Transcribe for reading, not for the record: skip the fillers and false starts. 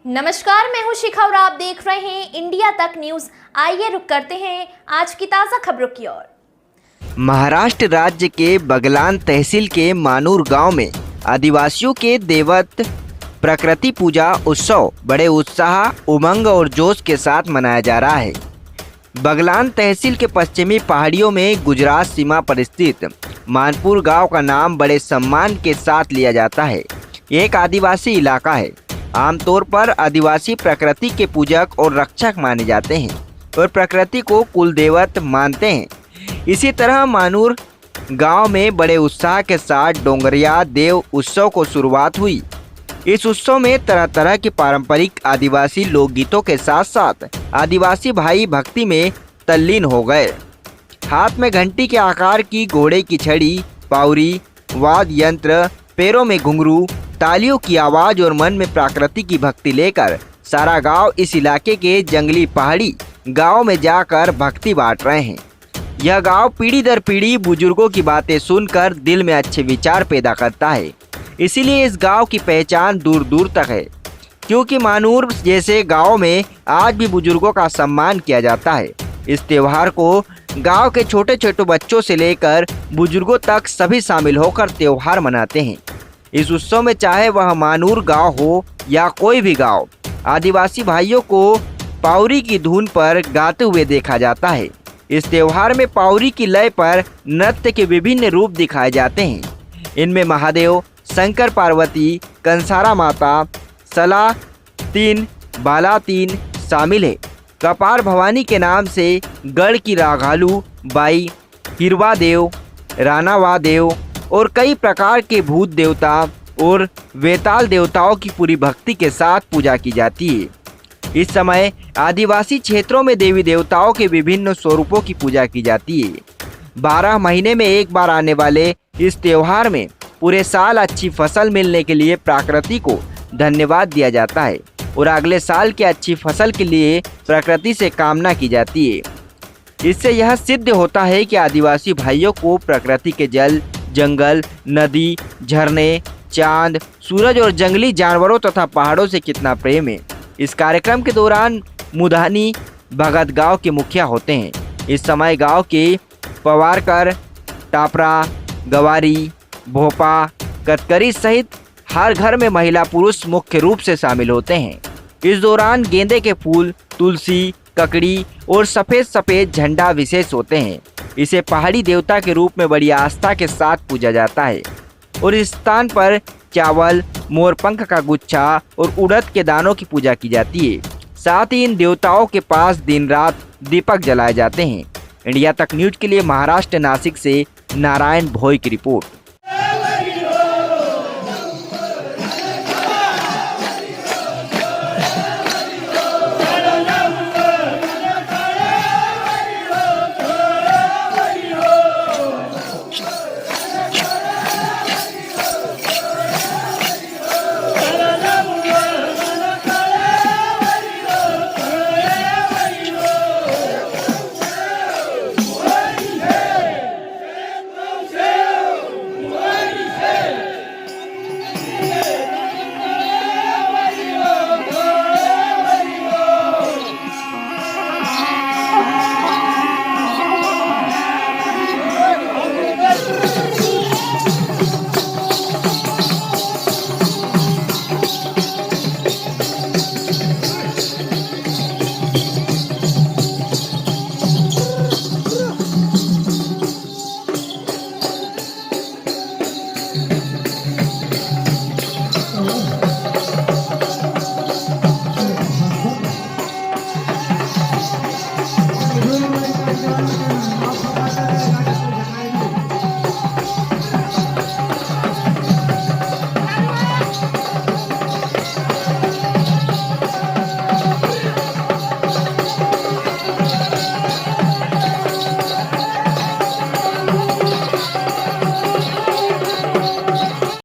नमस्कार, मैं हूं शिखा और आप देख रहे हैं इंडिया तक न्यूज। आइए रुक करते हैं आज की ताज़ा खबरों की ओर। महाराष्ट्र राज्य के बगलान तहसील के मानूर गांव में आदिवासियों के देवत प्रकृति पूजा उत्सव बड़े उत्साह, उमंग और जोश के साथ मनाया जा रहा है। बगलान तहसील के पश्चिमी पहाड़ियों में गुजरात सीमा पर स्थित मानपुर गांव का नाम बड़े सम्मान के साथ लिया जाता है। ये एक आदिवासी इलाका है। आमतौर पर आदिवासी प्रकृति के पूजक और रक्षक माने जाते हैं और प्रकृति को कुल देवत मानते हैं। इसी तरह मानूर गांव में बड़े उत्साह के साथ डोंगरिया देव उत्सव को शुरुआत हुई। इस उत्सव में तरह तरह के पारंपरिक आदिवासी लोकगीतों के साथ साथ आदिवासी भाई भक्ति में तल्लीन हो गए। हाथ में घंटी के आकार की घोड़े की छड़ी, पावरी, वाद्य यंत्र, पैरों में घुंघरू, तालियों की आवाज और मन में प्रकृति की भक्ति लेकर सारा गांव इस इलाके के जंगली पहाड़ी गांव में जाकर भक्ति बांट रहे हैं। यह गांव पीढ़ी दर पीढ़ी बुजुर्गों की बातें सुनकर दिल में अच्छे विचार पैदा करता है। इसीलिए इस गांव की पहचान दूर दूर तक है, क्योंकि मानूर जैसे गांव में आज भी बुजुर्गों का सम्मान किया जाता है। इस त्योहार को गांव के छोटे छोटे बच्चों से लेकर बुजुर्गों तक सभी शामिल होकर त्योहार मनाते हैं। इस उत्सव में चाहे वह मानूर गांव हो या कोई भी गांव, आदिवासी भाइयों को पावरी की धुन पर गाते हुए देखा जाता है। इस त्योहार में पावरी की लय पर नृत्य के विभिन्न रूप दिखाए जाते हैं। इनमें महादेव, शंकर पार्वती, कंसारा माता, सला तीन, बाला तीन शामिल है। कपार भवानी के नाम से गढ़ की राघालू बाई, हिरवा देव, रानावा देव और कई प्रकार के भूत देवता और वेताल देवताओं की पूरी भक्ति के साथ पूजा की जाती है। इस समय आदिवासी क्षेत्रों में देवी देवताओं के विभिन्न स्वरूपों की पूजा की जाती है। 12 महीने में एक बार आने वाले इस त्योहार में पूरे साल अच्छी फसल मिलने के लिए प्रकृति को धन्यवाद दिया जाता है और अगले साल की अच्छी फसल के लिए प्रकृति से कामना की जाती है। इससे यह सिद्ध होता है कि आदिवासी भाइयों को प्रकृति के जल, जंगल, नदी, झरने, चांद, सूरज और जंगली जानवरों तथा पहाड़ों से कितना प्रेम है। इस कार्यक्रम के दौरान मुधानी भगत गांव के मुखिया होते हैं। इस समय गांव के पवारकर, टापरा, गवारी, भोपा, कतकरी सहित हर घर में महिला पुरुष मुख्य रूप से शामिल होते हैं। इस दौरान गेंदे के फूल, तुलसी, ककड़ी और सफ़ेद झंडा विशेष होते हैं। इसे पहाड़ी देवता के रूप में बड़ी आस्था के साथ पूजा जाता है और इस स्थान पर चावल, मोरपंख का गुच्छा और उड़द के दानों की पूजा की जाती है। साथ ही इन देवताओं के पास दिन रात दीपक जलाए जाते हैं। इंडिया तक न्यूज के लिए महाराष्ट्र नासिक से नारायण भोई की रिपोर्ट।